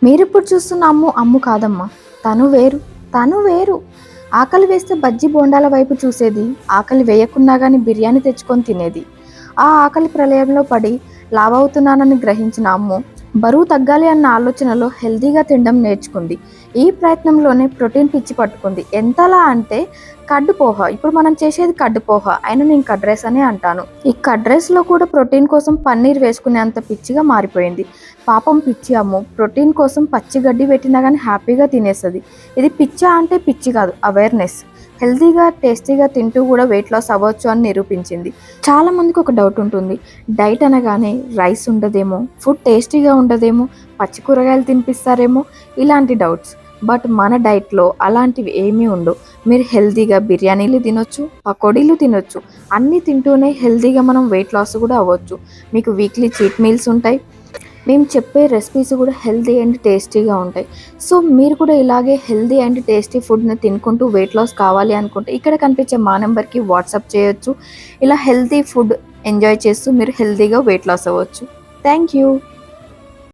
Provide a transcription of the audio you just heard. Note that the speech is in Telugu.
మీరిప్పుడు చూస్తున్న అమ్ము అమ్ము కాదమ్మా. తను వేరు. తను వేరు. ఆకలి వేస్తే బజ్జీ బోండాల వైపు చూసేది, ఆకలి వేయకున్నా కానీ బిర్యానీ తెచ్చుకొని తినేది. ఆ ఆకలి ప్రళయంలో పడి లావవుతున్నానని గ్రహించిన అమ్ము బరువు తగ్గాలి అన్న ఆలోచనలో హెల్తీగా తినడం నేర్చుకుంది. ఈ ప్రయత్నంలోనే ప్రోటీన్ పిచ్చి పట్టుకుంది. ఎంతలా అంటే కడ్డు పోహ. ఇప్పుడు మనం చేసేది కడ్డు పోహ, అయినా నేను కర్డ్ రైస్ అనే అంటాను. ఈ కర్డ్ రైస్లో కూడా ప్రోటీన్ కోసం పన్నీర్ వేసుకునేంత పిచ్చిగా మారిపోయింది. పాపం పిచ్చి అమ్ము ప్రోటీన్ కోసం పచ్చి గడ్డి పెట్టినా కానీ హ్యాపీగా తినేస్తుంది. ఇది పిచ్చా అంటే పిచ్చి కాదు, అవేర్నెస్. హెల్తీగా టేస్టీగా తింటూ కూడా వెయిట్ లాస్ అవ్వచ్చు అని నిరూపించింది. చాలా మందికి ఒక డౌట్ ఉంటుంది, డైట్ అనగానే రైస్ ఉండదేమో, ఫుడ్ టేస్టీగా ఉండదేమో, పచ్చి కూరగాయలు తినిపిస్తారేమో, ఇలాంటి డౌట్స్. బట్ మన డైట్లో అలాంటివి ఏమీ ఉండవు. మీరు హెల్తీగా బిర్యానీలు తినొచ్చు, పకోడీలు తినొచ్చు. అన్నీ తింటూనే హెల్తీగా మనం వెయిట్ లాస్ కూడా అవ్వచ్చు. మీకు వీక్లీ చీట్ మీల్స్ ఉంటాయి. మేము చెప్పే రెసిపీస్ కూడా హెల్తీ అండ్ టేస్టీగా ఉంటాయి. సో మీరు కూడా ఇలాగే హెల్తీ అండ్ టేస్టీ ఫుడ్ని తినుకుంటూ వెయిట్ లాస్ కావాలి అనుకుంటే ఇక్కడ కనిపించే మా నెంబర్కి వాట్సాప్ చేయొచ్చు. ఇలా హెల్తీ ఫుడ్ ఎంజాయ్ చేస్తూ మీరు హెల్తీగా వెయిట్ లాస్ అవ్వచ్చు. Thank you.